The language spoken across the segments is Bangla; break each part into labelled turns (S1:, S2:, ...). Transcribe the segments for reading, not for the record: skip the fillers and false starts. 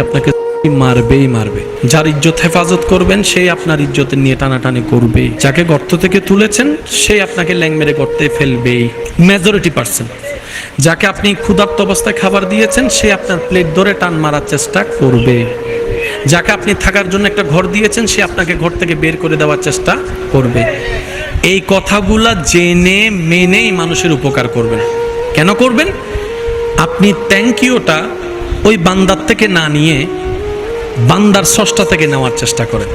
S1: আপনাকে মারবেই মারবে। যার ইজ্জত হেফাজত করবেন সেই আপনার ইজ্জতের নিয়ে টানাটানি করবে। যাকে গর্ত থেকে তুলেছেন সেই আপনাকে ল্যাং মেরে গর্তে ফেলবেই, মেজরিটি পার্সেন্ট। যাকে আপনি ক্ষুধার্ত অবস্থায় খাবার দিয়েছেন সে আপনার প্লেট ধরে টান মারার চেষ্টা করবে। যাকে আপনি থাকার জন্য একটা ঘর দিয়েছেন সে আপনাকে ঘর থেকে বের করে দেওয়ার চেষ্টা করবে। এই কথাগুলা জেনে মেনেই মানুষের উপকার করবেন। কেন করবেন? আপনি থ্যাংক ইউটা ওই বান্দার থেকে না নিয়ে বান্দার স্রষ্টা থেকে নেওয়ার চেষ্টা করেন।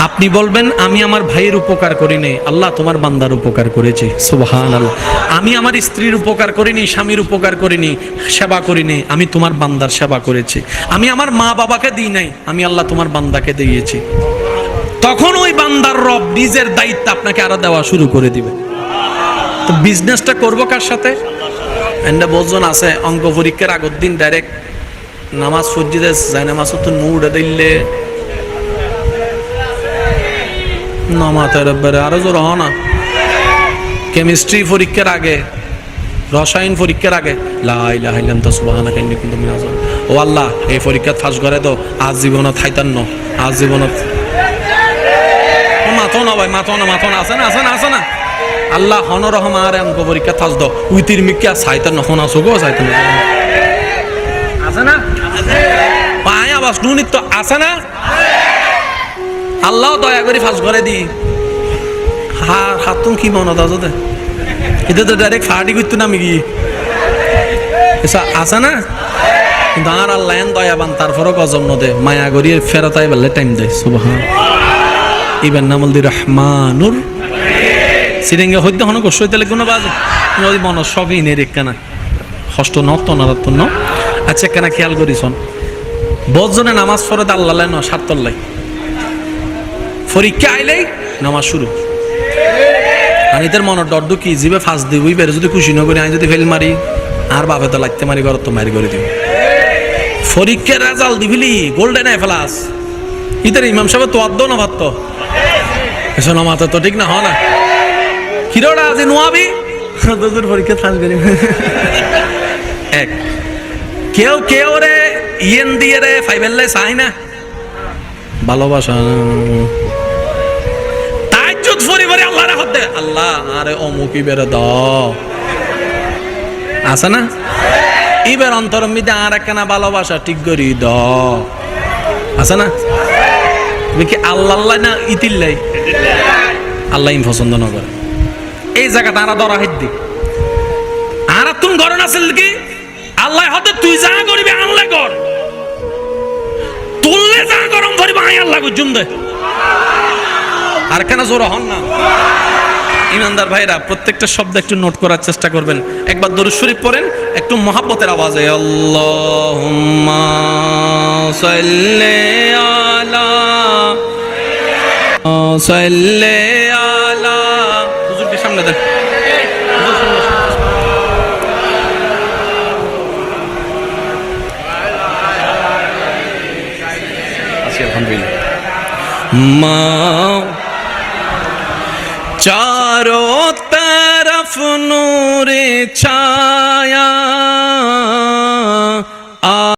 S1: আপনি বলবেন আমি আমার ভাইয়ের উপকার করিনি, আল্লাহ তোমার বান্দার উপকার করেছে, সুবহানাল্লাহ। আমি আমার স্ত্রীর উপকার করিনি, স্বামীর উপকার করিনি, সেবা করিনি, আমি তোমার বান্দার সেবা করেছি। আমি আমার মা বাবাকে দিই নাই, আমি আল্লাহ তোমার বান্দাকে দিয়েছি। তখন ওই বান্দার রব নিজের দায়িত্ব আপনাকে আরো দেওয়া শুরু করে দিবে। তো বিজনেসটা করবো কার সাথে? এন্ডা বোঝন আছে অঙ্ক পরীক্ষার আগের দিন ডাইরেক্ট নামাজ সজ্জিদে যায়, নামাজ তো নুড়ে দিলে নামাতের আরো জোর হ না। কেমিস্ট্রি পরীক্ষার আগে, রসায়ন পরীক্ষার আগে লা ইলাহা ইল্লাল্লাহ সুবহানাকা ইন্নী কুনতু মিনাজ জালিমিন। ও আল্লাহ এই পরীক্ষা ফাঁস করে দাও, আজ জীবনত খাইতাম না, আজ জীবনত মাথো না ভাই, মাথো না, মাথো না, আছে না, আছে না, আছে না। আল্লাহ হন রহমা আর অঙ্ক পরীক্ষা ফাঁস দাও, উইতির মিক্কা সাইতান না, হন আসো গো সাইতান আছে না, পায় আবাস নুনিত আছে না। আল্লাহ দয়া করে ফাঁস করে দি হাতুন কি মনত আছে, এটা তো ডাইরেক্ট ফাটি করতো না আমি কি আছে না। কিন্তু আর আল্লাহ দয়াবান, তারপরও গজব নদে মায়া করি ফেরতাই বললে টাইম দেয়। সুবহান ইবেন নামল দি রহমানুর সিরিঙ্গে হইতে হন কষ্ট হইতে লাগবে না বাজে নদী মন সবই নে রেখানা কষ্ট নত নারাত ন। আচ্ছা কেনা খেয়াল করিস বজনে নামাজ পড়ে আল্লাহ ন সাতল্লাই পরীক্ষা আইলেই নামাজ শুরু। আনিদের মনের ডর কি জিবে ফাঁস দিবই বেড়ে যদি খুশি না করি, আমি যদি ফেল মারি আর বাপে তো লাগতে মারি ঘর তো মারি করে দিব। পরীক্ষার রেজাল্ট দিবিলি গোল্ডেন আই প্লাস ইদের ইমাম সাহেব তো আদ্য না ভাত এসো না মাথা তো ঠিক না হ না হিরোটা আছে নোয়াবি তোদের পরীক্ষা ফাঁস করি। এক কেউ কেউ রে ইয়েন দিয়ে রে ফাইবেললে চাই না ভালোবাসা তাজ্জুদ পরিবারে আল্লাহর হাত দে আল্লাহ আরে অমুকি বেরে দাও আছে না। এবার অন্তর মিদে আর একখানা ভালোবাসা ঠিক করি দাও আছে না। তুমি কি আল্লাহ আল্লাহ না ইতিল্লাই আল্লাহ ইম পছন্দ না করে এই জায়গাটা আরা ধরা হেদ দি আর তুমি ঘরে নাছিল কি আল্লাহ হতে তুই যা করবি আল্লাহ কর, তুললে যা গরম ধরিব আই আল্লাহ গুজুম দে আর কেন জোর হন না। ইমানদার ভাইরা প্রত্যেকটা শব্দ একটু নোট করার চেষ্টা করবেন। একবার দরুদ শরীফ পড়েন একটু মহাব্বতের আওয়াজে, আল্লাহুম্মা সাল্লি আলা সাল্লি আলা হুজুরকে সামনে দেন। আলহামদুলিল্লাহ মা चारों तरफ नूर छाया